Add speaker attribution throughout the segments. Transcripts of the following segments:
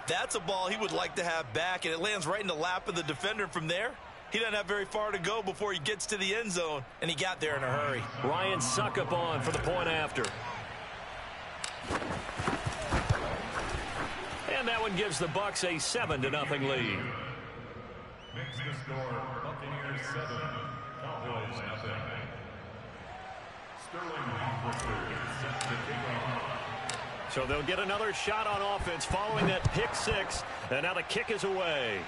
Speaker 1: That's a ball he would like to have back, and it lands right in the lap of the defender. From there, he doesn't have very far to go before he gets to the end zone, and he got there in a hurry.
Speaker 2: Ryan Suckup on for the point after. And that one gives the Bucs a 7-0 lead.
Speaker 3: Makes the score Buccaneers 7, Cowboys 0. Sterling Shepard set to kick off.
Speaker 2: So they'll get another shot on offense following that pick six. And now the kick is away.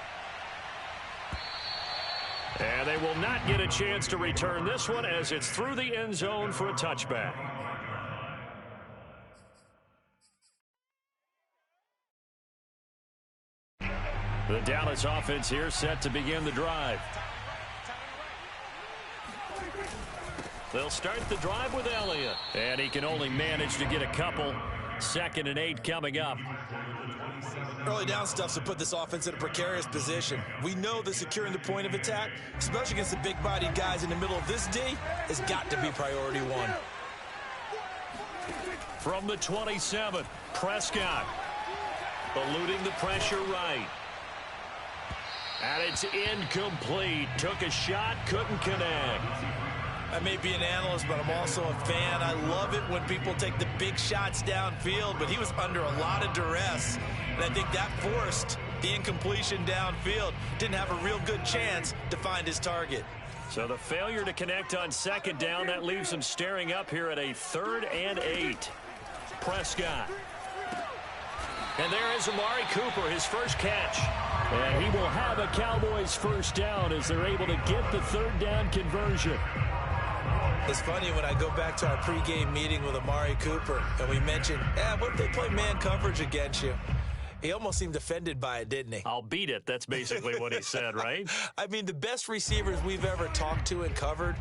Speaker 2: And they will not get a chance to return this one as it's through the end zone for a touchback. The Dallas offense here set to begin the drive. They'll start the drive with Elliott. And he can only manage to get a couple. 2nd and 8 coming up.
Speaker 1: Early down stuff to put this offense in a precarious position. We know that securing the point of attack, especially against the big-bodied guys in the middle of this D, has got to be priority one.
Speaker 2: From the 27, Prescott. Eluding the pressure right. And it's incomplete. Took a shot, couldn't connect.
Speaker 1: I may be an analyst, but I'm also a fan. I love it when people take the big shots downfield, but he was under a lot of duress, and I think that forced the incompletion downfield. Didn't have a real good chance to find his target.
Speaker 2: So the failure to connect on 2nd down, that leaves him staring up here at a 3rd and 8. Prescott. And there is Amari Cooper, his first catch. And he will have a Cowboys first down as they're able to get the 3rd down conversion.
Speaker 1: It's funny when I go back to our pregame meeting with Amari Cooper and we mentioned, what if they play man coverage against you? He almost seemed offended by it, didn't he?
Speaker 2: I'll beat it. That's basically what he said, right?
Speaker 1: I mean, the best receivers we've ever talked to and covered,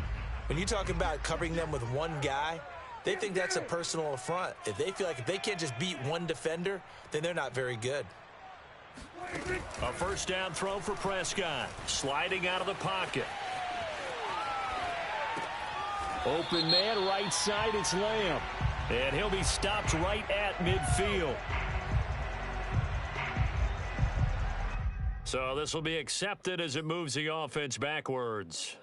Speaker 1: when you talk about covering them with one guy, they think that's a personal affront. If they feel like if they can't just beat one defender, then they're not very good.
Speaker 2: A first down throw for Prescott. Sliding out of the pocket. Open man, right side, it's Lamb. And he'll be stopped right at midfield. So this will be accepted as it moves the offense backwards.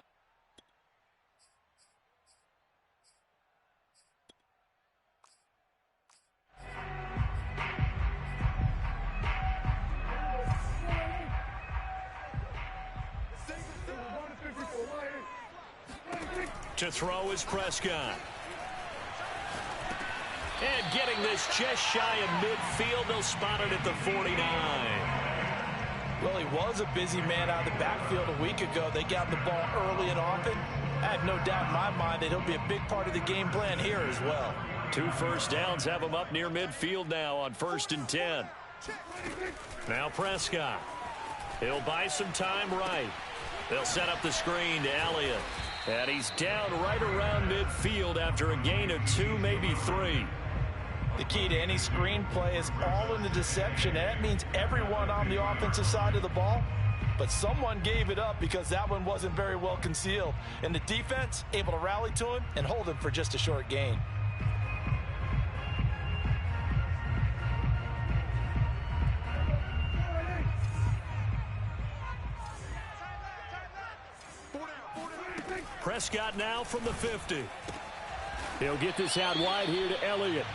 Speaker 2: To throw is Prescott. And getting this just shy of midfield, they'll spot it at the 49.
Speaker 1: Well, he was a busy man out of the backfield a week ago. They got the ball early and often. I have no doubt in my mind that he'll be a big part of the game plan here as well.
Speaker 2: 2 first downs have him up near midfield now on 1st and 10. Now Prescott. He'll buy some time right. They'll set up the screen to Elliott. And he's down right around midfield after a gain of 2, maybe 3.
Speaker 1: The key to any screen play is all in the deception. And that means everyone on the offensive side of the ball. But someone gave it up because that one wasn't very well concealed. And the defense able to rally to him and hold him for just a short gain.
Speaker 2: Prescott now from the 50. He'll get this out wide here to Elliott.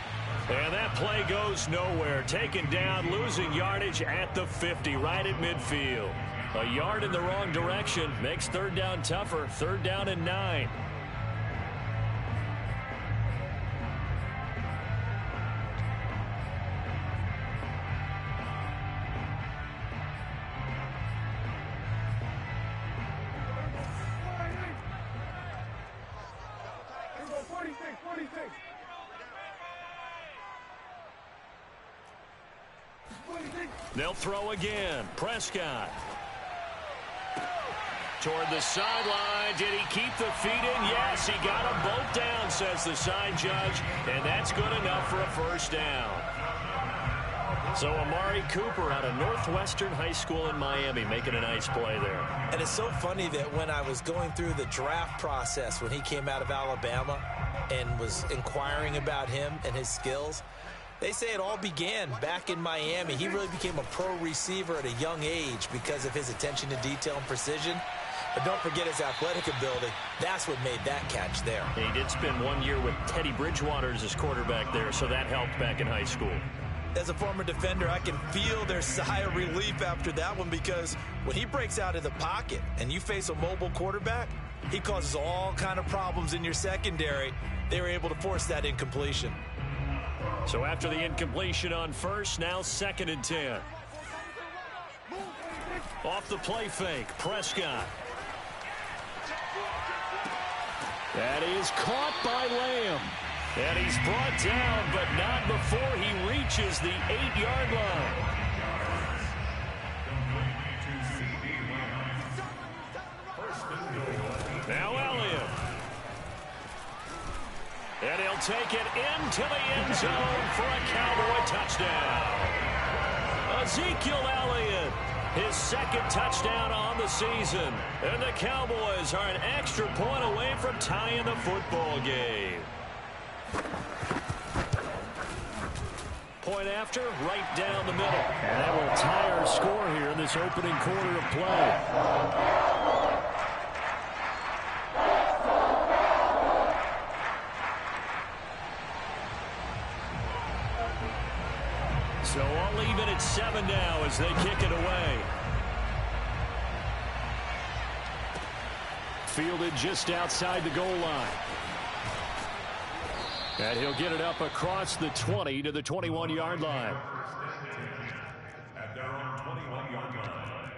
Speaker 2: And that play goes nowhere. Taken down, losing yardage at the 50, right at midfield. A yard in the wrong direction makes 3rd down tougher. 3rd down and 9. They'll throw again. Prescott. Toward the sideline. Did he keep the feet in? Yes, he got them both down, says the side judge. And that's good enough for a first down. So Amari Cooper out of Northwestern High School in Miami making a nice play there.
Speaker 1: And it's so funny that when I was going through the draft process when he came out of Alabama and was inquiring about him and his skills, They say it all began back in Miami. He really became a pro receiver at a young age because of his attention to detail and precision. But don't forget his athletic ability. That's what made that catch there.
Speaker 2: He did spend 1 year with Teddy Bridgewater as his quarterback there, so that helped back in high school.
Speaker 1: As a former defender, I can feel their sigh of relief after that one, because when he breaks out of the pocket and you face a mobile quarterback, he causes all kind of problems in your secondary. They were able to force that incompletion.
Speaker 2: So after the incompletion on first, now 2nd and 10. Off the play fake, Prescott. That is caught by Lamb. And he's brought down, but not before he reaches the 8-yard line. Now Elliott. And he'll take it into the end zone for a Cowboy touchdown. Ezekiel Elliott, his 2nd touchdown on the season. And the Cowboys are an extra point away from tying the football game. Point after, right down the middle. And that will tie our score here in this opening quarter of play. So I'll leave it at 7 now as they kick it away. Fielded just outside the goal line. And he'll get it up across the 20 to the 21-yard line.
Speaker 3: At their own 21-yard line.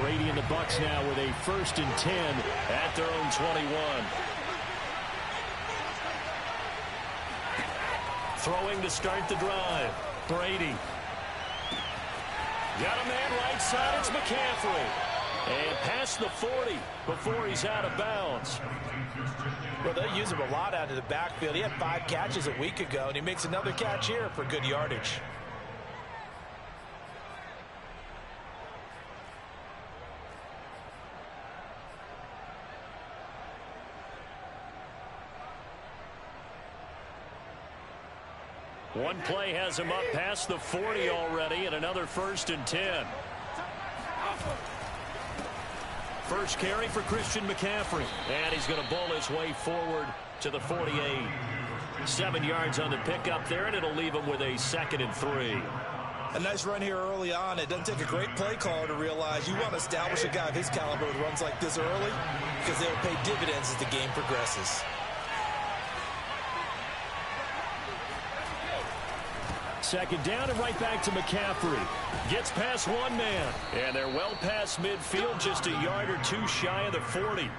Speaker 2: Brady and the Bucs now with a 1st and 10 at their own 21. Throwing to start the drive. Brady. Got a man right side. It's McCaffrey. And past the 40 before he's out of bounds.
Speaker 1: Well, they use him a lot out of the backfield. He had 5 catches a week ago, and he makes another catch here for good yardage.
Speaker 2: One play has him up past the 40 already, and another 1st and 10. First carry for Christian McCaffrey. And he's going to bowl his way forward to the 48. 7 yards on the pickup there, and it'll leave him with a 2nd and 3.
Speaker 1: A nice run here early on. It doesn't take a great play caller to realize you want to establish a guy of his caliber who runs like this early, because they'll pay dividends as the game progresses.
Speaker 2: 2nd down and right back to McCaffrey. Gets past one man. And they're well past midfield, just a yard or 2 shy of the 40.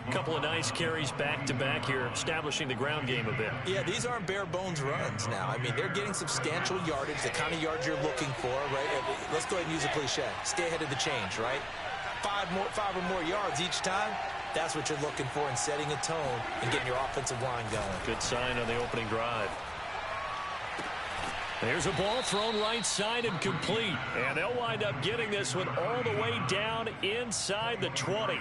Speaker 2: A couple of nice carries back-to-back here, establishing the ground game a bit.
Speaker 1: Yeah, these aren't bare-bones runs now. I mean, they're getting substantial yardage, the kind of yards you're looking for, right? Let's go ahead and use a cliche. Stay ahead of the change, right? 5 or more yards each time. That's what you're looking for in setting a tone and getting your offensive line going.
Speaker 2: Good sign on the opening drive. There's a ball thrown right side and complete. And they'll wind up getting this one all the way down inside the 20.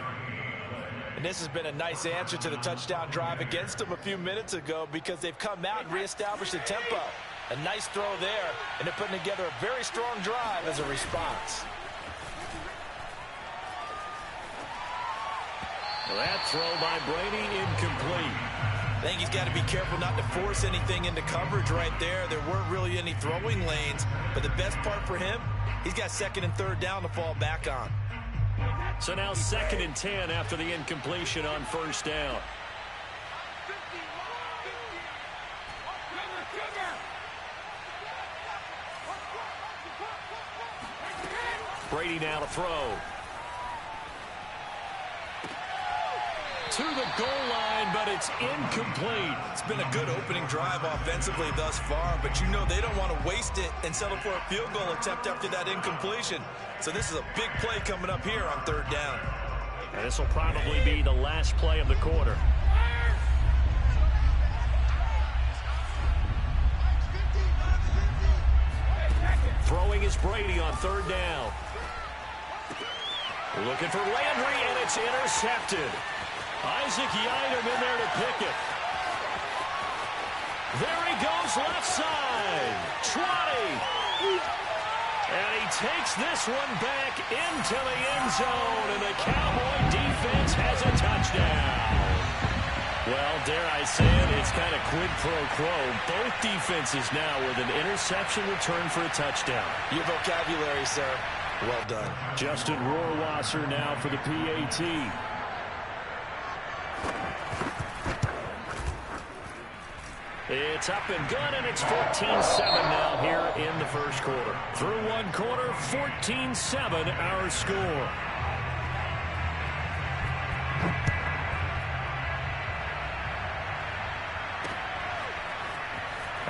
Speaker 1: And this has been a nice answer to the touchdown drive against them a few minutes ago, because they've come out and reestablished the tempo. A nice throw there, and they're putting together a very strong drive as a response.
Speaker 2: That throw by Brady incomplete.
Speaker 1: I think he's got to be careful not to force anything into coverage right there. There weren't really any throwing lanes, but the best part for him, he's got 2nd and 3rd down to fall back on.
Speaker 2: So now 2nd and 10 after the incompletion on 1st down. Brady now to throw. To the goal line, but it's incomplete.
Speaker 1: It's been a good opening drive offensively thus far, but you know they don't want to waste it and settle for a field goal attempt after that incompletion. So this is a big play coming up here on 3rd down.
Speaker 2: And this will probably be the last play of the quarter. Throwing is Brady on 3rd down. Looking for Landry, and it's intercepted. Isaac Yiadom in there to pick it. There he goes left side. 20. And he takes this one back into the end zone, and the Cowboy defense has a touchdown. Well, dare I say it, it's kind of quid pro quo. Both defenses now with an interception return for a touchdown.
Speaker 1: Your vocabulary, sir. Well done.
Speaker 2: Justin Rohrwasser now for the PAT. It's up and good, and it's 14-7 now here in the first quarter. Through one quarter, 14-7 our score.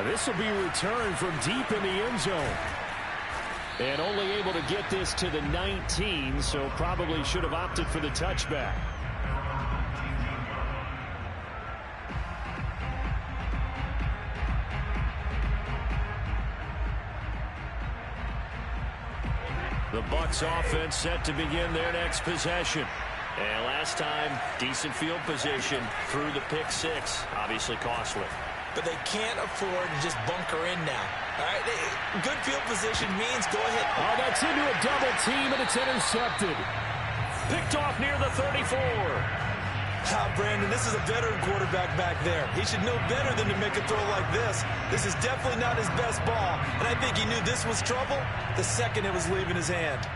Speaker 2: This will be returned from deep in the end zone. And only able to get this to the 19, so probably should have opted for the touchback. The Bucs offense set to begin their next possession. And last time, decent field position through the pick six. Obviously costly.
Speaker 1: But they can't afford to just bunker in now. All right, good field position means go ahead.
Speaker 2: Oh, that's into a double team, and it's intercepted. Picked off near the 34.
Speaker 1: Brandon, this is a veteran quarterback back there. He should know better than to make a throw like this. This is definitely not his best ball, and I think he knew this was trouble the second it was leaving his hand.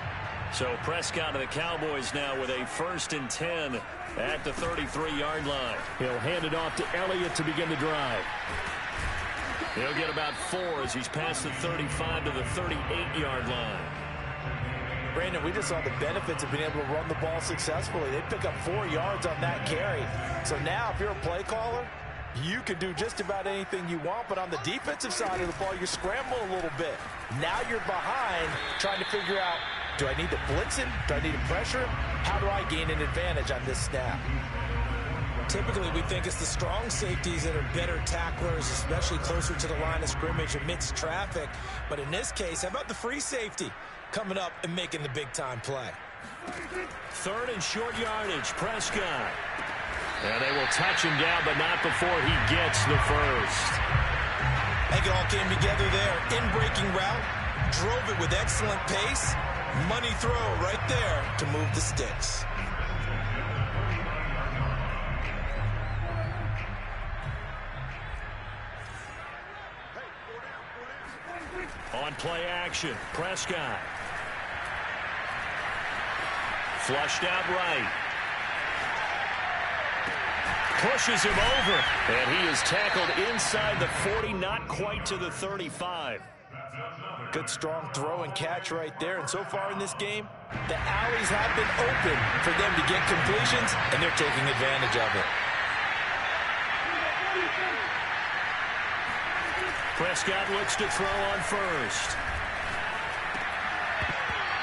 Speaker 2: So Prescott and the Cowboys now with a 1st and 10 at the 33-yard line. He'll hand it off to Elliott to begin the drive. He'll get about 4 as he's past the 35 to the 38-yard line.
Speaker 1: Brandon, we just saw the benefits of being able to run the ball successfully. They pick up 4 yards on that carry. So now if you're a play caller, you can do just about anything you want, but on the defensive side of the ball, you scramble a little bit. Now you're behind trying to figure out, do I need to blitz him? Do I need to pressure him? How do I gain an advantage on this snap? Typically, we think it's the strong safeties that are better tacklers, especially closer to the line of scrimmage amidst traffic. But in this case, how about the free safety coming up and making the big-time play?
Speaker 2: 3rd and short yardage, Prescott. And they will touch him down, but not before he gets the first.
Speaker 1: I think it all came together there. In-breaking route, drove it with excellent pace. Money throw right there to move the sticks.
Speaker 2: On play action, Prescott. Flushed out right. Pushes him over. And he is tackled inside the 40, not quite to the 35.
Speaker 1: Good strong throw and catch right there. And so far in this game, the alleys have been open for them to get completions, and they're taking advantage of it.
Speaker 2: Prescott looks to throw on first.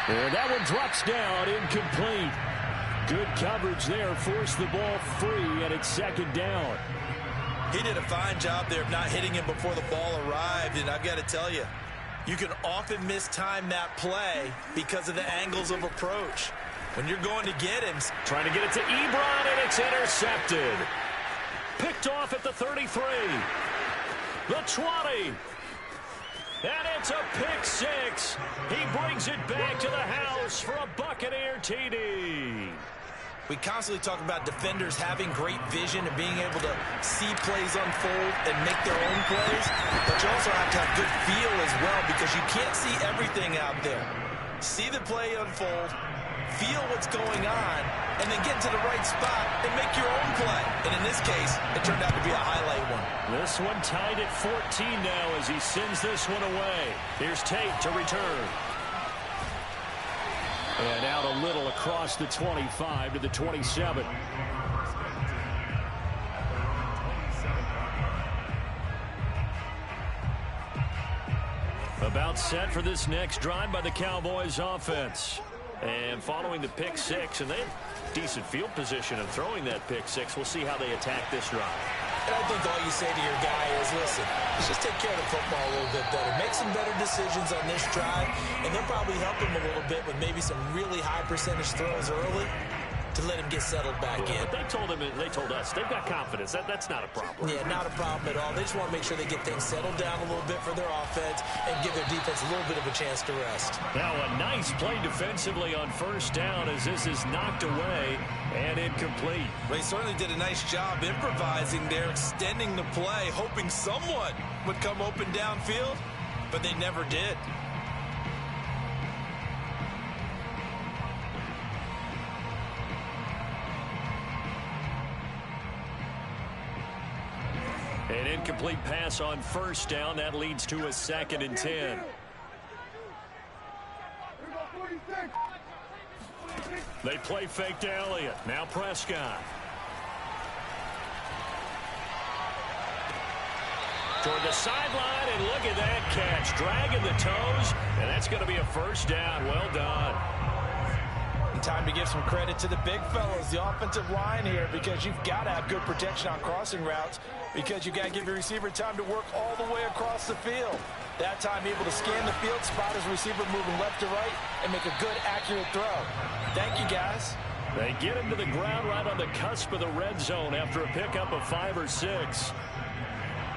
Speaker 2: And that one drops down, incomplete. Good coverage there, forced the ball free, and it's 2nd down.
Speaker 1: He did a fine job there of not hitting him before the ball arrived, and I've got to tell you, you can often mistime that play because of the angles of approach. When you're going to get him.
Speaker 2: Trying to get it to Ebron, and it's intercepted. Picked off at the 33. The 20. And it's a pick six. He brings it back to the house for a Buccaneer TD.
Speaker 1: We constantly talk about defenders having great vision and being able to see plays unfold and make their own plays. But you also have to have good feel as well because you can't see everything out there. See the play unfold, feel what's going on, and then get into the right spot and make your own play. And in this case, it turned out to be a highlight one.
Speaker 2: This one tied at 14 now as he sends this one away. Here's Tate to return. And out a little across the 25 to the 27. About set for this next drive by the Cowboys offense. And following the pick six, and they have decent field position of throwing that pick six. We'll see how they attack this drive.
Speaker 1: And I think all you say to your guy is, listen, let's just take care of the football a little bit better. Make some better decisions on this drive, and they'll probably help him a little bit with maybe some really high percentage throws early to let him get settled back in.
Speaker 2: But they told us they've got confidence. That's not a problem.
Speaker 1: Yeah, not a problem at all. They just want to make sure they get things settled down a little bit for their offense and give their defense a little bit of a chance to rest.
Speaker 2: Now a nice play defensively on first down as this is knocked away and incomplete.
Speaker 1: They certainly did a nice job improvising there, extending the play, hoping someone would come open downfield, but they never did.
Speaker 2: An incomplete pass on first down. That leads to a 2nd and 10. They play fake to Elliott. Now Prescott. Toward the sideline, and look at that catch. Dragging the toes, and that's going to be a first down. Well done.
Speaker 1: And time to give some credit to the big fellows, the offensive line here, because you've got to have good protection on crossing routes, because you've got to give your receiver time to work all the way across the field. That time able to scan the field, spot his receiver moving left to right, and make a good, accurate throw. Thank you, guys.
Speaker 2: They get him to the ground right on the cusp of the red zone after a pickup of 5 or 6.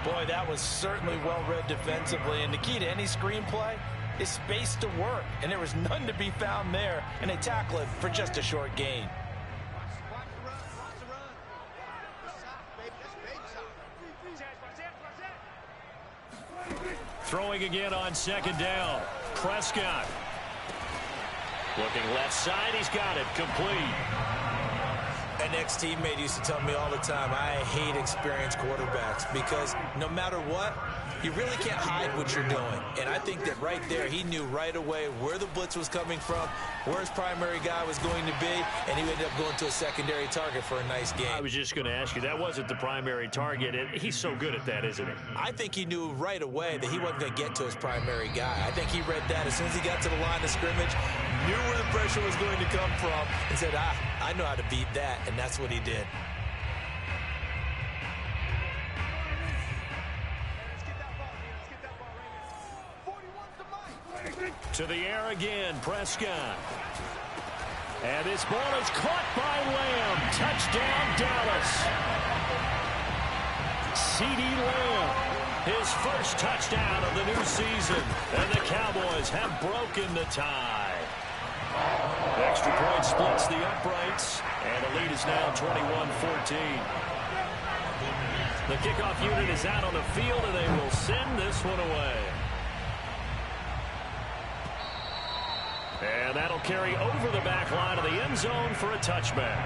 Speaker 1: Boy, that was certainly well-read defensively, and the key to any screenplay is space to work, and there was none to be found there, and they tackle it for just a short gain.
Speaker 2: Throwing again on 2nd down. Prescott. Looking left side. He's got it. Complete.
Speaker 1: An ex-teammate used to tell me all the time, I hate experienced quarterbacks because no matter what, you really can't hide what you're doing. And I think that right there, he knew right away where the blitz was coming from, where his primary guy was going to be, and he ended up going to a secondary target for a nice game.
Speaker 2: I was just going to ask you, that wasn't the primary target. He's so good at that, isn't he?
Speaker 1: I think he knew right away that he wasn't going to get to his primary guy. I think he read that as soon as he got to the line of scrimmage, knew where the pressure was going to come from, and said, I know how to beat that, and that's what he did.
Speaker 2: To the air again, Prescott. And this ball is caught by Lamb. Touchdown, Dallas. CeeDee Lamb, his first touchdown of the new season. And the Cowboys have broken the tie. Extra point splits the uprights, and the lead is now 21-14. The kickoff unit is out on the field, and they will send this one away. And that'll carry over the back line of the end zone for a touchback.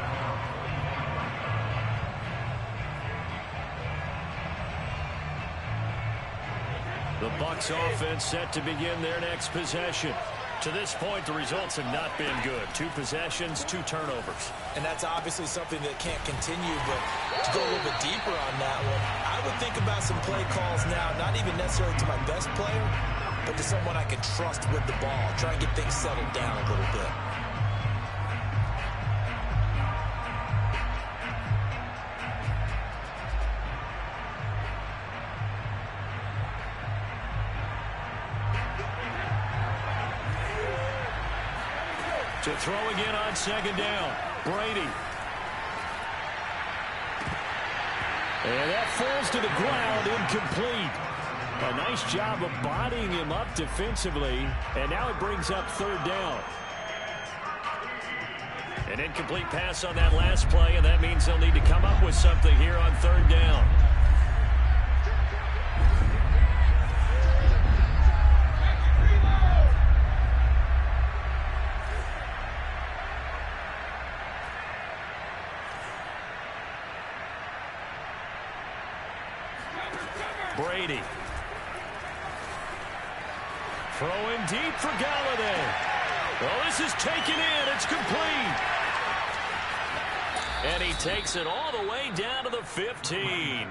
Speaker 2: The Bucs offense set to begin their next possession. To this point, the results have not been good. 2 possessions, 2 turnovers.
Speaker 1: And that's obviously something that can't continue, but to go a little bit deeper on that one, I would think about some play calls now, not even necessarily to my best player, but to someone I can trust with the ball. Try and get things settled down a little bit.
Speaker 2: To throw again on 2nd down. Brady. And that falls to the ground, incomplete. A nice job of bodying him up defensively, and now it brings up 3rd down. An incomplete pass on that last play, and that means they'll need to come up with something here on 3rd down. Brady. Throwing deep for Galladay. Well, this is taken in. It's complete. And he takes it all the way down to the 15.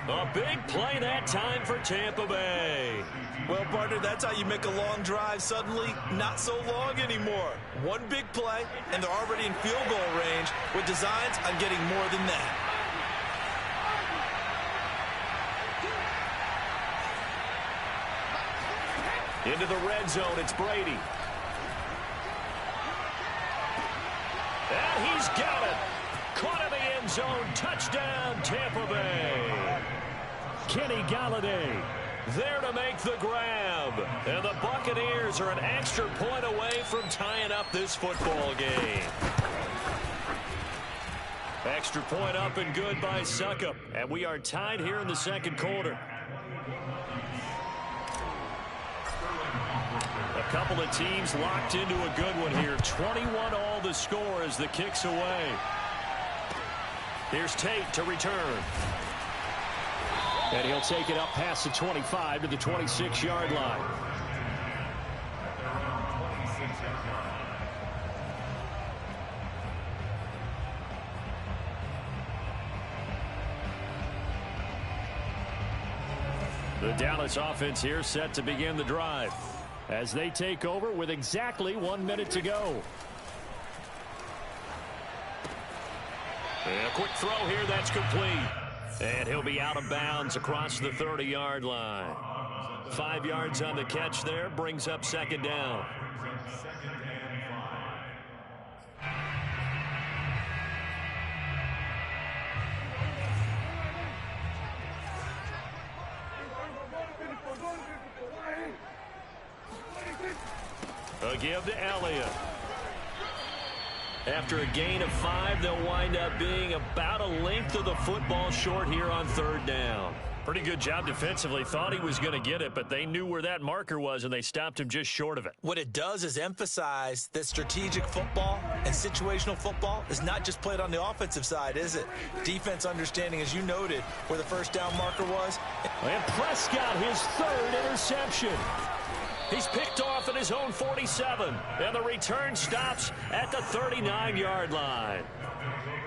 Speaker 2: A big play that time for Tampa Bay.
Speaker 1: Well, partner, that's how you make a long drive suddenly not so long anymore. One big play, and they're already in field goal range with designs on getting more than that.
Speaker 2: Into the red zone, it's Brady. And he's got it. Caught in the end zone. Touchdown, Tampa Bay. Kenny Golladay there to make the grab. And the Buccaneers are an extra point away from tying up this football game. Extra point up and good by Succop. And we are tied here in the second quarter. A couple of teams locked into a good one here. 21 all the score as the kick's away. Here's Tate to return. And he'll take it up past the 25 to the 26-yard line. The Dallas offense here set to begin the drive as they take over with exactly 1 minute to go. And a quick throw here, that's complete. And he'll be out of bounds across the 30-yard line. 5 yards on the catch there, brings up second down. A give to Elliott. After a gain of 5, they'll wind up being about a length of the football short here on third down. Pretty good job defensively. Thought he was going to get it, but they knew where that marker was, and they stopped him just short of it.
Speaker 1: What it does is emphasize that strategic football and situational football is not just played on the offensive side, is it? Defense understanding, as you noted, where the first down marker was.
Speaker 2: And Prescott, his third interception. He's picked off at his own 47, and the return stops at the 39-yard line.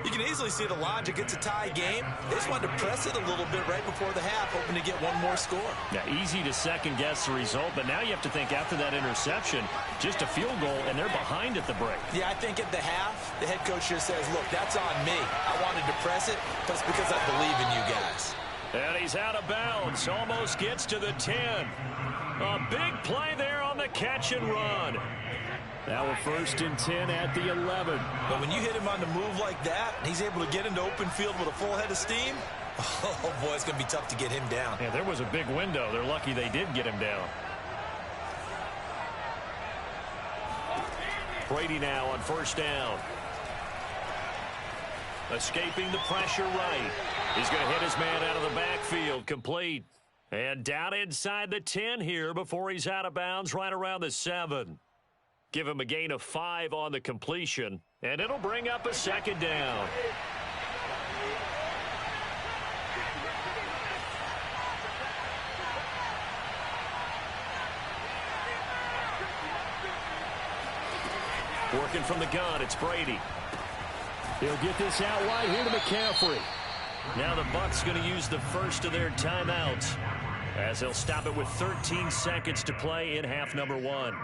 Speaker 1: You can easily see the logic. It's a tie game. They just wanted to press it a little bit right before the half, hoping to get one more score.
Speaker 2: Yeah, easy to second-guess the result, but now you have to think after that interception, just a field goal, and they're behind at the break.
Speaker 1: Yeah, I think at the half, the head coach just says, look, that's on me. I wanted to press it, but it's because I believe in you guys.
Speaker 2: And he's out of bounds, almost gets to the 10. A big play there on the catch and run. Now a 1st and 10 at the 11.
Speaker 1: But when you hit him on the move like that, and he's able to get into open field with a full head of steam, oh boy, it's going to be tough to get him down.
Speaker 2: Yeah, there was a big window. They're lucky they did get him down. Brady now on 1st down. Escaping the pressure right. He's going to hit his man out of the backfield. Complete. And down inside the 10 here before he's out of bounds right around the 7. Give him a gain of 5 on the completion, and it'll bring up a second down. Working from the gun, it's Brady. He'll get this out wide here to McCaffrey. Now the Bucs going to use the first of their timeouts as they'll stop it with 13 seconds to play in half number 1.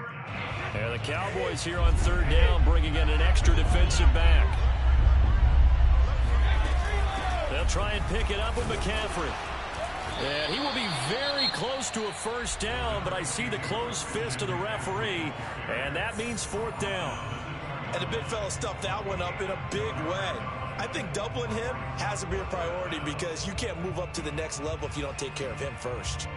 Speaker 2: And the Cowboys here on 3rd down bringing in an extra defensive back. They'll try and pick it up with McCaffrey. And he will be very close to a 1st down, but I see the closed fist of the referee, and that means 4th down.
Speaker 1: And the big fella stuffed that one up in a big way. I think doubling him has to be a priority because you can't move up to the next level if you don't take care of him first.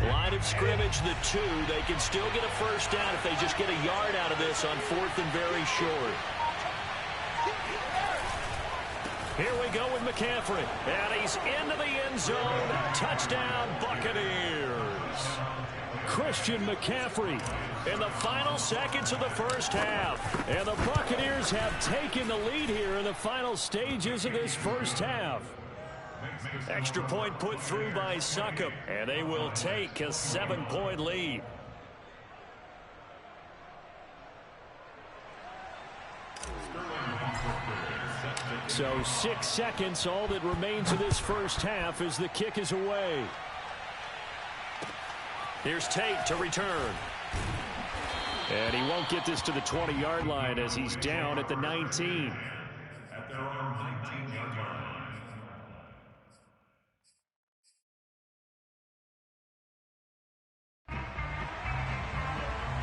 Speaker 2: Line of scrimmage, the 2. They can still get a 1st down if they just get a yard out of this on 4th and very short. Here we go with McCaffrey. And he's into the end zone. Touchdown, Buccaneers. Christian McCaffrey in the final seconds of the 1st half. And the Buccaneers have taken the lead here in the final stages of this 1st half. Extra point put through by Succop, and they will take a 7-point lead. So 6 seconds, all that remains of this 1st half as the kick is away. Here's Tate to return. And he won't get this to the 20-yard line as he's down at the 19.
Speaker 3: At their own 19-yard line.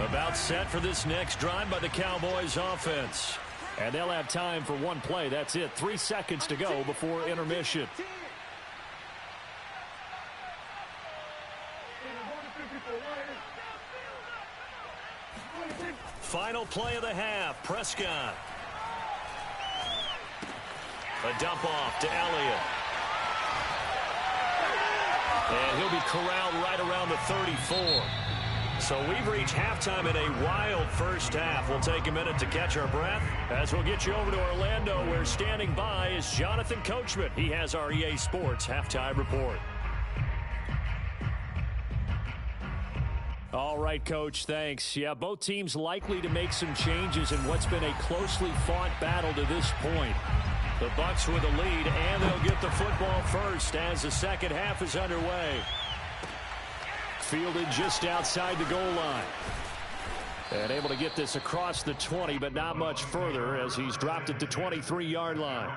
Speaker 2: About set for this next drive by the Cowboys offense. And they'll have time for one play. That's it. 3 seconds to go before intermission. Final play of the half. Prescott. A dump off to Elliott. And he'll be corralled right around the 34. So we've reached halftime in a wild first half. We'll take a minute to catch our breath as we'll get you over to Orlando, where standing by is Jonathan Coachman. He has our EA Sports halftime report. All right, Coach, thanks. Yeah, both teams likely to make some changes in what's been a closely fought battle to this point. The Bucs with a lead, and they'll get the football first as the second half is underway. Fielded just outside the goal line. And able to get this across the 20, but not much further as he's dropped at the 23-yard line.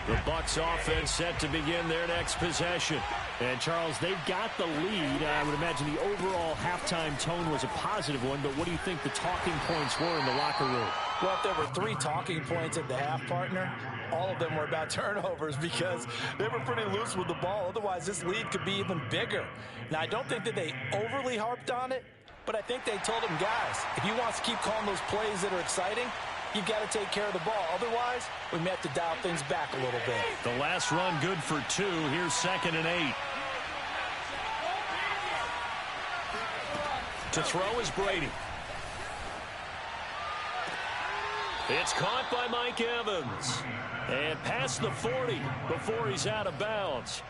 Speaker 2: The Bucs offense set to begin their next possession. And, Charles, they've got the lead. I would imagine the overall halftime tone was a positive one, but what do you think the talking points were in the locker room?
Speaker 1: Well, if there were 3 talking points at the half, partner, all of them were about turnovers because they were pretty loose with the ball. Otherwise, this lead could be even bigger. Now, I don't think that they overly harped on it, but I think they told them, guys, if you want to keep calling those plays that are exciting, you've got to take care of the ball. Otherwise, we may have to dial things back a little bit.
Speaker 2: The last run good for 2. Here's 2nd and 8. To throw is Brady. It's caught by Mike Evans. And past the 40 before he's out of bounds.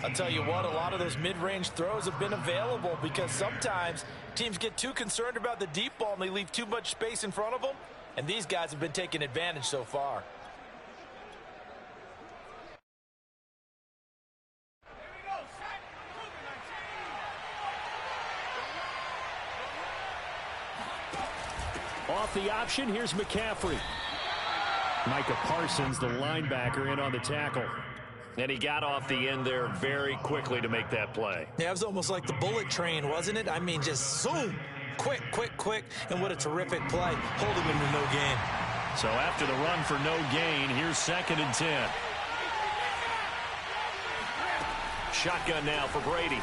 Speaker 1: I'll tell you what, a lot of those mid-range throws have been available because sometimes teams get too concerned about the deep ball and they leave too much space in front of them. And these guys have been taking advantage so far.
Speaker 2: Off the option, here's McCaffrey. Micah Parsons, the linebacker, in on the tackle. And he got off the end there very quickly to make that play.
Speaker 1: Yeah, it was almost like the bullet train, wasn't it? I mean, just zoom. Quick, quick, quick. And what a terrific play. Holding him to no gain.
Speaker 2: So after the run for no gain, here's 2nd and 10. Shotgun now for Brady.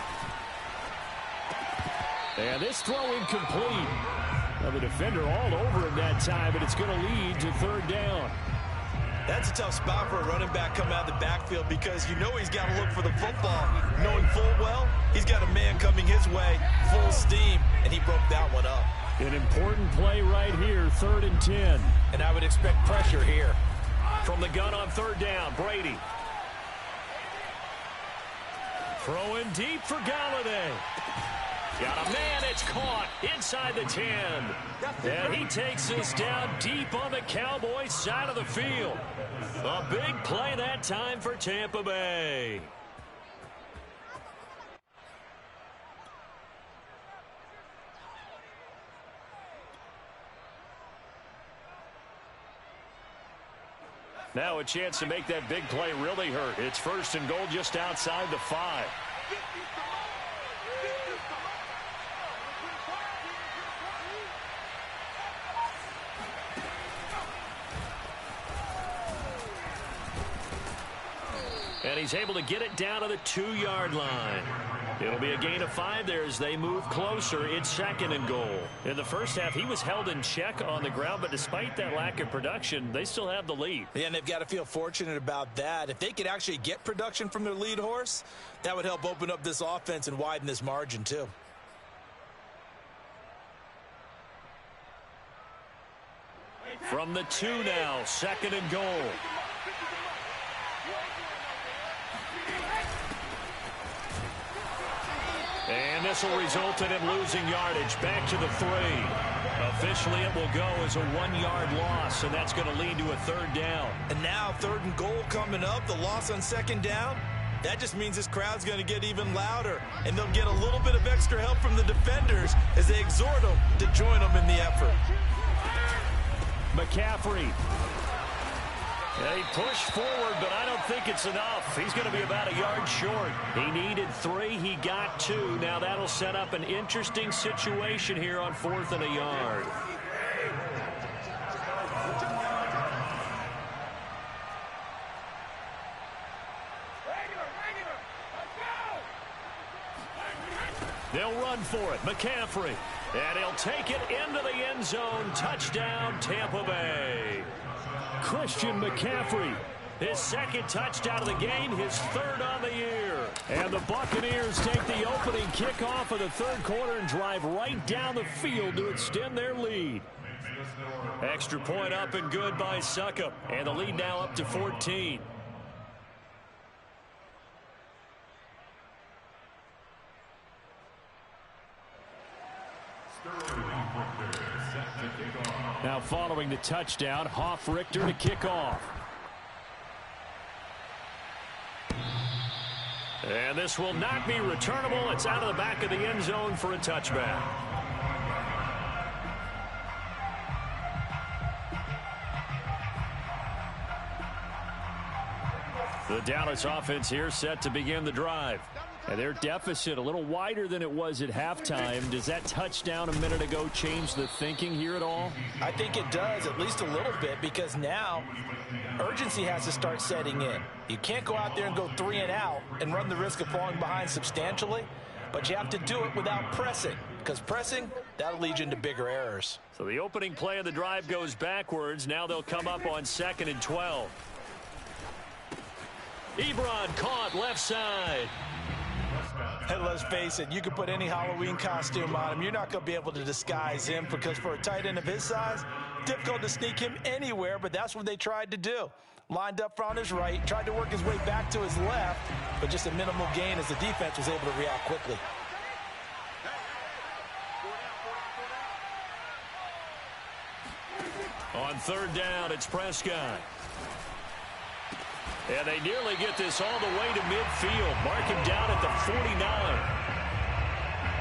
Speaker 2: And this throw incomplete. Well, the defender all over him that time, but it's going to lead to 3rd down.
Speaker 1: That's a tough spot for a running back coming out of the backfield because you know he's got to look for the football. Knowing full well, he's got a man coming his way, full steam, and he broke that one up.
Speaker 2: An important play right here, 3rd and 10.
Speaker 1: And I would expect pressure here.
Speaker 2: From the gun on 3rd down, Brady. Throwing deep for Galladay. Got a man, it's caught inside the 10. And he takes us down deep on the Cowboys side of the field. A big play that time for Tampa Bay. Now a chance to make that big play really hurt. It's 1st and goal just outside the 5. And he's able to get it down to the 2-yard line. It'll be a gain of 5 there as they move closer. It's 2nd and goal. In the first half, he was held in check on the ground, but despite that lack of production, they still have the lead.
Speaker 1: Yeah, and they've got to feel fortunate about that. If they could actually get production from their lead horse, that would help open up this offense and widen this margin too.
Speaker 2: From the 2 now, 2nd and goal. And this will result in him losing yardage. Back to the 3. Officially, it will go as a 1-yard loss, and that's going to lead to a 3rd down.
Speaker 1: And now 3rd and goal coming up. The loss on 2nd down. That just means this crowd's going to get even louder, and they'll get a little bit of extra help from the defenders as they exhort them to join them in the effort.
Speaker 2: McCaffrey. They push forward, but I don't think it's enough. He's going to be about a yard short. He needed 3. He got 2. Now that'll set up an interesting situation here on 4th and a yard. They'll run for it. McCaffrey. And he'll take it into the end zone. Touchdown, Tampa Bay. Christian McCaffrey. His 2nd touchdown of the game, his 3rd on the year. And the Buccaneers take the opening kickoff of the 3rd quarter and drive right down the field to extend their lead. Extra point up and good by Succop. And the lead now up to 14. Now following the touchdown, Hoff-Richter to kick off. And this will not be returnable. It's out of the back of the end zone for a touchback. The Dallas offense here set to begin the drive. And their deficit a little wider than it was at halftime. Does that touchdown a minute ago change the thinking here at all?
Speaker 1: I think it does, at least a little bit, because now urgency has to start setting in. You can't go out there and go 3 and out and run the risk of falling behind substantially, but you have to do it without pressing, because pressing, that'll lead you into bigger errors.
Speaker 2: So the opening play of the drive goes backwards. Now they'll come up on 2nd and 12. Ebron caught left side.
Speaker 1: And let's face it, you can put any Halloween costume on him. You're not going to be able to disguise him, because for a tight end of his size, difficult to sneak him anywhere, but that's what they tried to do. Lined up on his right, tried to work his way back to his left, but just a minimal gain as the defense was able to react quickly.
Speaker 2: On 3rd down, it's Prescott. And they nearly get this all the way to midfield. Mark him down at the 49.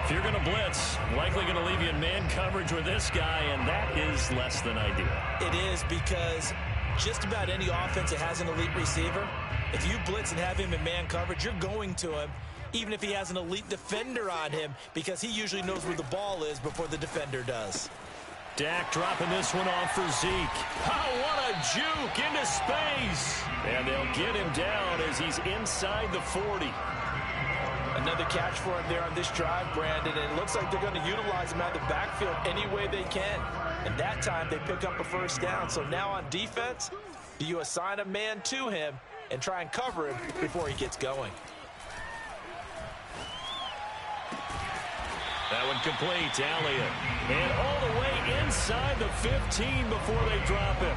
Speaker 2: If you're going to blitz, likely going to leave you in man coverage with this guy, and that is less than ideal.
Speaker 1: It is, because just about any offense that has an elite receiver, if you blitz and have him in man coverage, you're going to him, even if he has an elite defender on him, because he usually knows where the ball is before the defender does.
Speaker 2: Dak dropping this one off for Zeke. Oh, what a juke into space. And they'll get him down as he's inside the 40.
Speaker 1: Another catch for him there on this drive, Brandon, and it looks like they're going to utilize him out of the backfield any way they can. And that time they pick up a 1st down. So now on defense, do you assign a man to him and try and cover him before he gets going?
Speaker 2: That one complete to Elliott. And all the way inside the 15 before they drop him.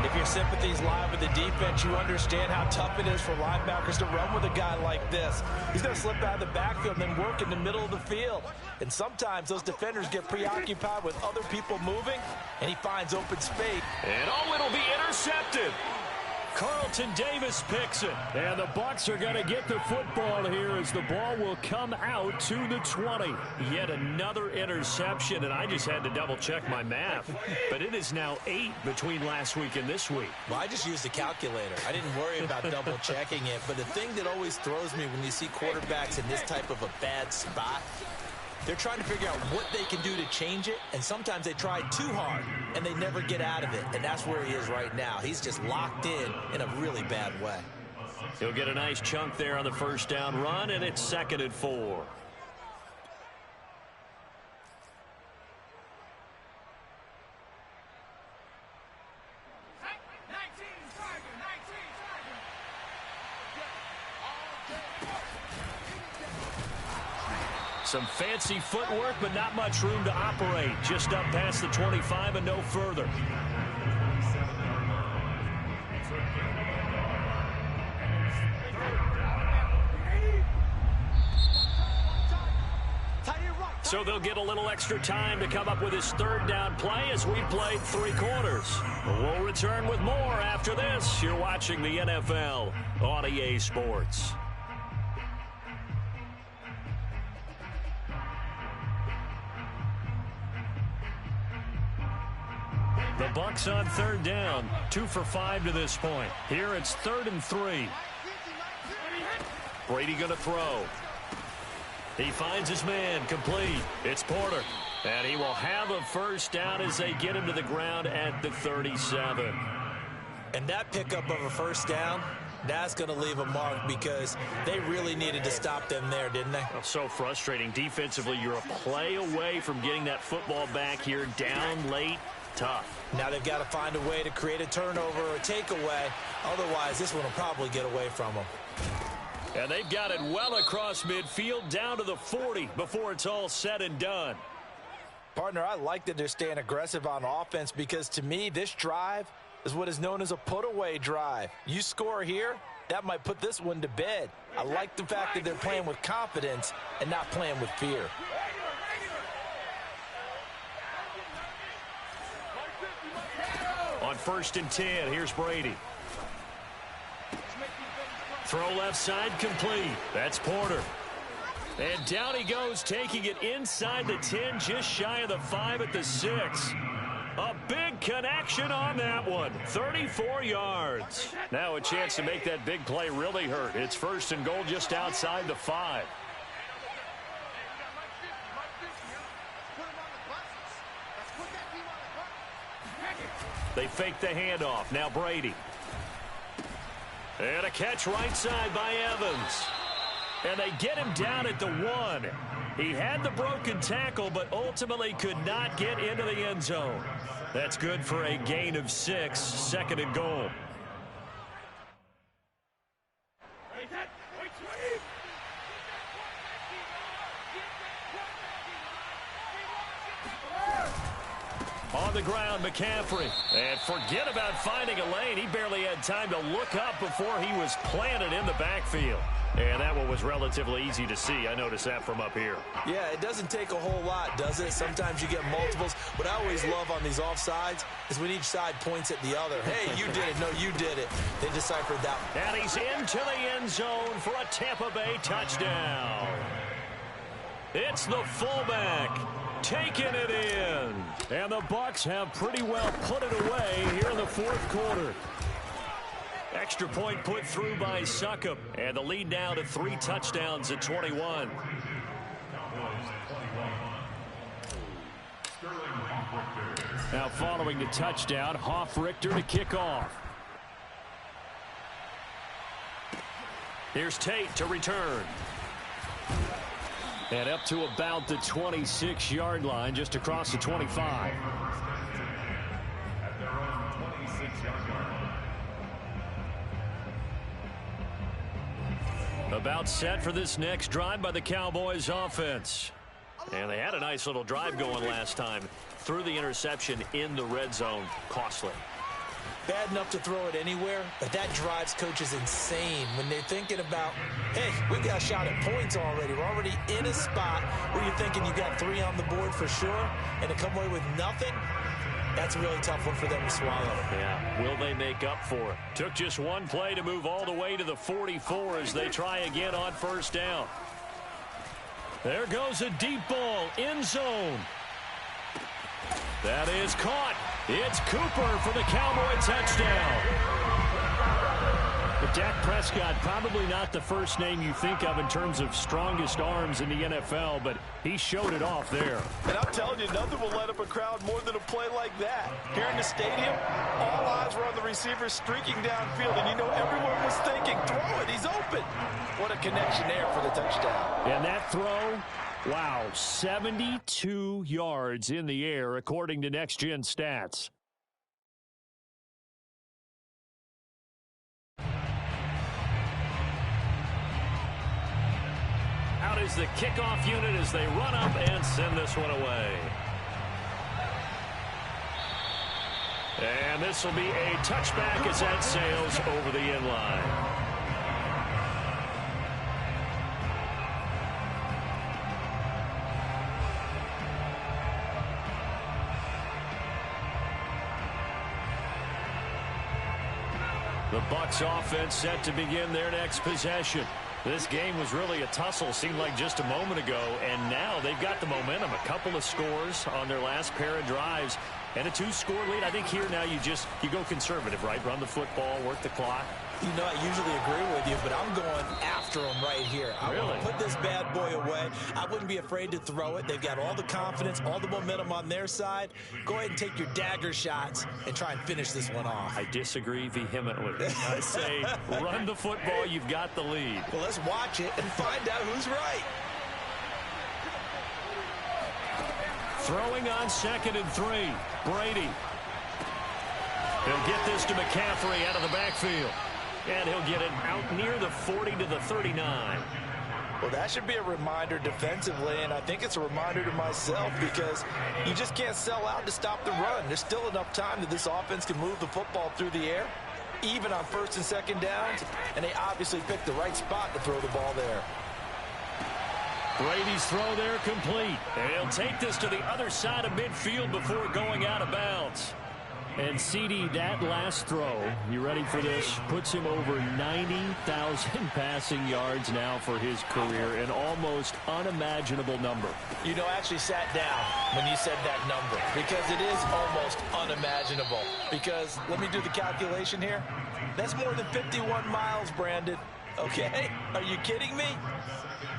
Speaker 1: If your sympathies lie with the defense, you understand how tough it is for linebackers to run with a guy like this. He's going to slip out of the backfield and then work in the middle of the field. And sometimes those defenders get preoccupied with other people moving, and he finds open space.
Speaker 2: And oh, it'll be intercepted. Carlton Davis picks it. And the Bucs are going to get the football here as the ball will come out to the 20. Yet another interception, and I just had to double-check my math. But it is now 8 between last week and this week.
Speaker 1: Well, I just used the calculator. I didn't worry about double-checking it. But the thing that always throws me when you see quarterbacks in this type of a bad spot, they're trying to figure out what they can do to change it, and sometimes they try too hard, and they never get out of it, and that's where he is right now. He's just locked in a really bad way.
Speaker 2: He'll get a nice chunk there on the 1st down run, and it's 2nd and 4. Some fancy footwork, but not much room to operate. Just up past the 25 and no further. So they'll get a little extra time to come up with his third down play as we played 3 quarters. We'll return with more after this. You're watching the NFL on EA Sports. The Bucs on third down, 2 for 5 to this point. Here it's 3rd and 3. Brady going to throw. He finds his man, complete. It's Porter. And he will have a first down as they get him to the ground at the 37.
Speaker 1: And that pickup of a first down, that's going to leave a mark because they really needed to stop them there, didn't they?
Speaker 2: Oh, so frustrating. Defensively, you're a play away from getting that football back here. Down late, tough.
Speaker 1: Now they've got to find a way to create a turnover or a takeaway. Otherwise, this one will probably get away from them.
Speaker 2: And they've got it well across midfield down to the 40 before it's all said and done.
Speaker 1: Partner, I like that they're staying aggressive on offense because to me, this drive is what is known as a put-away drive. You score here, that might put this one to bed. I like the fact that they're playing with confidence and not playing with fear.
Speaker 2: On 1st and 10, here's Brady. Throw left side complete. That's Porter. And down he goes, taking it inside the 10, just shy of the 5 at the 6. A big connection on that one. 34 yards. Now a chance to make that big play really hurt. It's 1st and goal just outside the 5. They fake the handoff. Now Brady. And a catch right side by Evans. And they get him down at the 1. He had the broken tackle, but ultimately could not get into the end zone. That's good for a gain of 6, 2nd and goal. On the ground, McCaffrey. And forget about finding a lane. He barely had time to look up before he was planted in the backfield. And that one was relatively easy to see. I noticed that from up here.
Speaker 1: Yeah, it doesn't take a whole lot, does it? Sometimes you get multiples. What I always love on these offsides is when each side points at the other. Hey, you did it. No, you did it. They deciphered that one.
Speaker 2: And he's into the end zone for a Tampa Bay touchdown. It's the fullback taking it in. And the Bucs have pretty well put it away here in the 4th quarter. Extra point put through by Succop. And the lead now to 3 touchdowns at 21. Now following the touchdown, Hoff-Richter to kick off. Here's Tate to return. And up to about the 26-yard line, just across the 25.
Speaker 3: At their own 26-yard line.
Speaker 2: About set for this next drive by the Cowboys offense. And they had a nice little drive going last time. Threw the interception in the red zone. Costly.
Speaker 1: Bad enough to throw it anywhere, but that drives coaches insane when they're thinking about, hey, we got a shot at points already. We're already in a spot where you're thinking you got 3 on the board for sure, and to come away with nothing, that's a really tough one for them to swallow.
Speaker 2: Yeah, will they make up for it? Took just one play to move all the way to the 44 as they try again on 1st down. There goes a deep ball, end zone. That is caught. It's Cooper for the Cowboy touchdown. But Dak Prescott, probably not the first name you think of in terms of strongest arms in the NFL, but he showed it off there.
Speaker 1: And I'm telling you, nothing will light up a crowd more than a play like that. Here in the stadium, all eyes were on the receiver streaking downfield, and you know everyone was thinking, throw it, he's open. What a connection there for the touchdown.
Speaker 2: And that throw, wow, 72 yards in the air, according to Next Gen Stats. Out is the kickoff unit as they run up and send this one away. And this will be a touchback as that sails over the end line. The Bucs offense set to begin their next possession. This game was really a tussle, seemed like just a moment ago, and now they've got the momentum. A couple of scores on their last pair of drives and a 2-score lead. I think here now you go conservative, right? Run the football, work the clock.
Speaker 1: You know, I usually agree with you, but I'm going after them right here. I want to put this bad boy away. I wouldn't be afraid to throw it. They've got all the confidence, all the momentum on their side. Go ahead and take your dagger shots and try and finish this one off.
Speaker 2: I disagree vehemently. I say run the football. You've got the lead.
Speaker 1: Well, let's watch it and find out who's right.
Speaker 2: Throwing on 2nd and 3. Brady. He'll get this to McCaffrey out of the backfield. And he'll get it out near the 40 to the 39.
Speaker 1: Well, that should be a reminder defensively, and I think it's a reminder to myself because you just can't sell out to stop the run. There's still enough time that this offense can move the football through the air, even on 1st and 2nd downs, and they obviously picked the right spot to throw the ball there.
Speaker 2: Brady's throw there complete. And he'll take this to the other side of midfield before going out of bounds. And CD, that last throw, you ready for this? Puts him over 90,000 passing yards now for his career, an almost unimaginable number.
Speaker 1: You know, I actually sat down when you said that number because it is almost unimaginable. Because, let me do the calculation here. That's more than 51 miles, Brandon. Okay? Are you kidding me?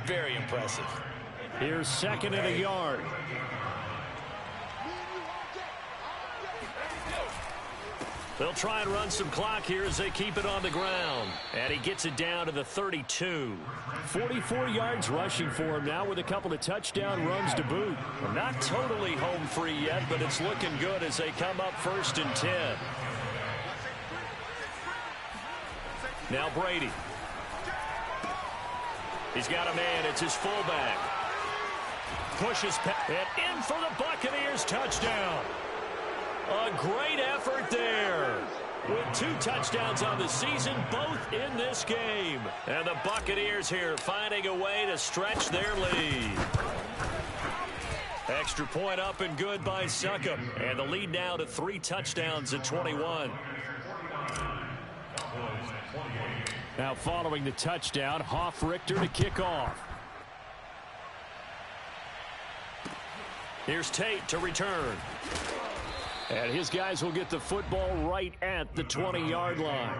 Speaker 1: Very impressive.
Speaker 2: Here's 2nd and a yard. They'll try and run some clock here as they keep it on the ground. And he gets it down to the 32. 44 yards rushing for him now with a couple of touchdown runs to boot. Not totally home free yet, but it's looking good as they come up 1st and 10. Now Brady. He's got a man. It's his fullback. Pushes and in for the Buccaneers touchdown. A great effort there. With 2 touchdowns on the season, both in this game. And the Buccaneers here finding a way to stretch their lead. Extra point up and good by Succop. And the lead now to 3 touchdowns at 21. Now following the touchdown, Hofrichter to kick off. Here's Tate to return. And his guys will get the football right at the 20-yard line.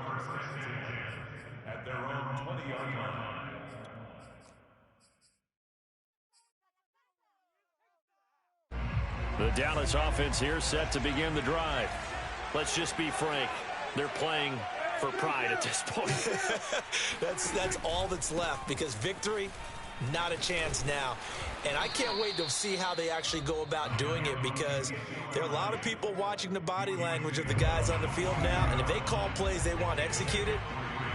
Speaker 3: At their own 20-yard line.
Speaker 2: The Dallas offense here set to begin the drive. Let's just be frank. They're playing for pride at this point.
Speaker 1: That's all that's left because victory, not a chance now. And I can't wait to see how they actually go about doing it because there are a lot of people watching the body language of the guys on the field now. And if they call plays they want executed,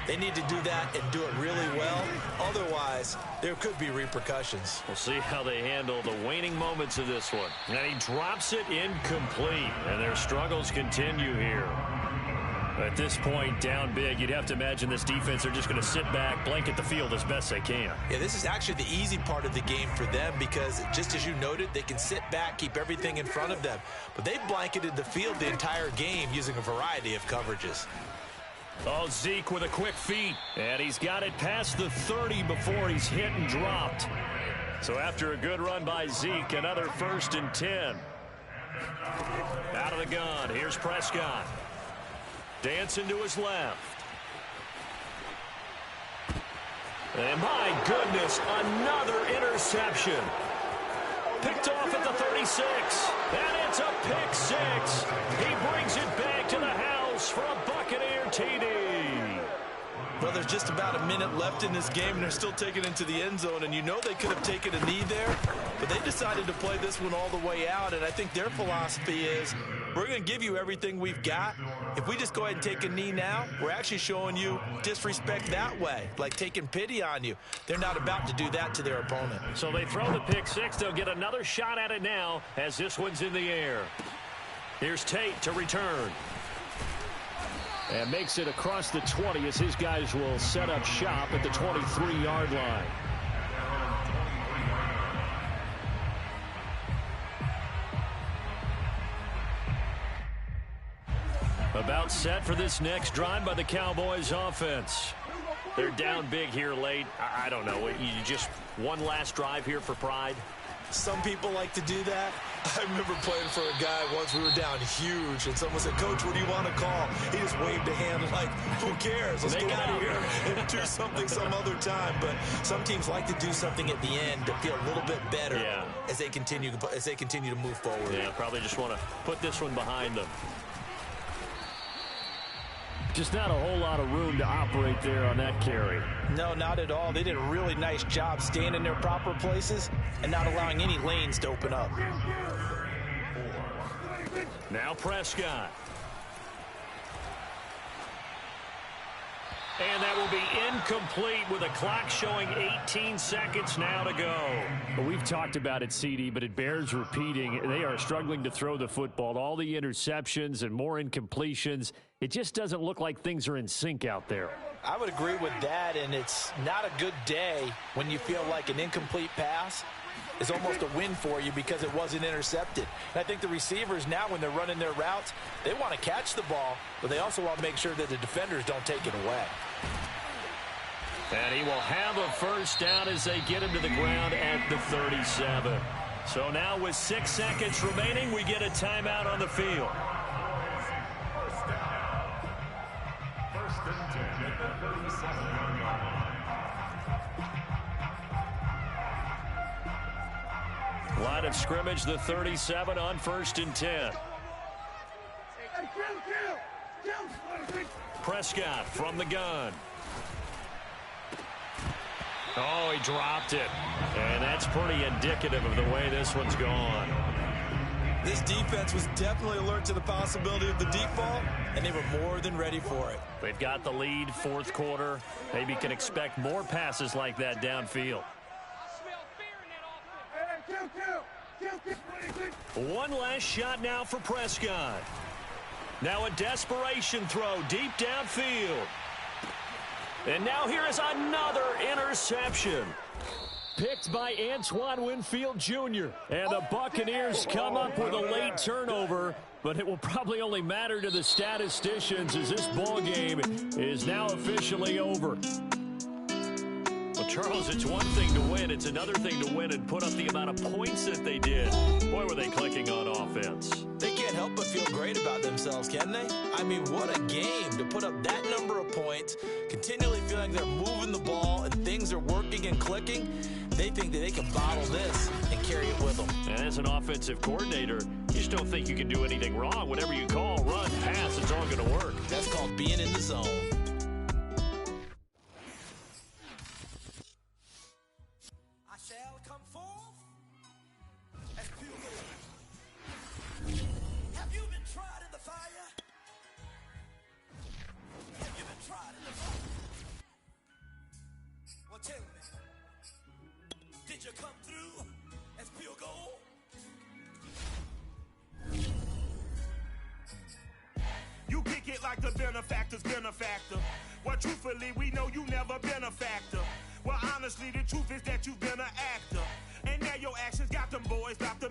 Speaker 1: they need to do that and do it really well. Otherwise, there could be repercussions.
Speaker 2: We'll see how they handle the waning moments of this one. And he drops it incomplete. And their struggles continue here. At this point, down big, you'd have to imagine this defense are just going to sit back, blanket the field as best they can.
Speaker 1: Yeah, this is actually the easy part of the game for them because, just as you noted, they can sit back, keep everything in front of them. But they've blanketed the field the entire game using a variety of coverages.
Speaker 2: Oh, Zeke with a quick feet. And he's got it past the 30 before he's hit and dropped. So after a good run by Zeke, another 1st and 10. Out of the gun, here's Prescott. Dancing to his left. And my goodness, another interception. Picked off at the 36. And it's a pick 6. He brings it back to the house for a Buccaneer TD.
Speaker 1: Well, there's just about a minute left in this game, and they're still taking it into the end zone. And you know they could have taken a knee there, but they decided to play this one all the way out. And I think their philosophy is, we're going to give you everything we've got. If we just go ahead and take a knee now, we're actually showing you disrespect that way, like taking pity on you. They're not about to do that to their opponent.
Speaker 2: So they throw the pick 6. They'll get another shot at it now as this one's in the air. Here's Tate to return. And makes it across the 20 as his guys will set up shop at the 23-yard line. About set for this next drive by the Cowboys offense. They're down big here late. I don't know. You just one last drive here for pride?
Speaker 1: Some people like to do that. I remember playing for a guy once. We were down huge, and someone said, "Coach, what do you want to call?" He just waved a hand like, "Who cares? Let's get out of here and do something some other time." But some teams like to do something at the end to feel a little bit better as they continue to move forward.
Speaker 2: Yeah, probably just want to put this one behind them.
Speaker 4: Just not a whole lot of room to operate there on that carry.
Speaker 1: No, not at all. They did a really nice job staying in their proper places and not allowing any lanes to open up.
Speaker 2: Now Prescott. And that will be incomplete with a clock showing 18 seconds now to go.
Speaker 4: Well, we've talked about it, CD, but it bears repeating. They are struggling to throw the football. All the interceptions and more incompletions. It just doesn't look like things are in sync out there.
Speaker 1: I would agree with that, and it's not a good day when you feel like an incomplete pass is almost a win for you because it wasn't intercepted. And I think the receivers now, when they're running their routes, they want to catch the ball, but they also want to make sure that the defenders don't take it away.
Speaker 2: And he will have a first down as they get him to the ground at the 37. So now with 6 seconds remaining, we get a timeout on the field.
Speaker 3: First and 10 at the 37-yard line.
Speaker 2: Line of scrimmage, the 37 on 1st and 10. Prescott from the gun. Oh, he dropped it. And that's pretty indicative of the way this one's gone.
Speaker 1: This defense was definitely alert to the possibility of the deep ball, and they were more than ready for it.
Speaker 2: They've got the lead, 4th quarter. Maybe can expect more passes like that downfield. One last shot now for Prescott. Now a desperation throw deep downfield. And now here is another interception. Picked by Antoine Winfield Jr. And the Buccaneers come up with a late turnover, but it will probably only matter to the statisticians as this ball game is now officially over. Well, Charles, it's one thing to win. It's another thing to win and put up the amount of points that they did. Boy, were they clicking on offense.
Speaker 1: They can't help but feel great about themselves, can they? I mean, what a game to put up that number of points, continually feeling they're moving the ball and things are working and clicking. They think that they can bottle this and carry it with them.
Speaker 2: And as an offensive coordinator, you just don't think you can do anything wrong. Whatever you call, run, pass, it's all going to work.
Speaker 1: That's called being in the zone.
Speaker 5: Like the benefactor's benefactor. Well, truthfully, we know you never been a factor. Well, honestly, the truth is that you've been an actor. And now your actions got them boys about to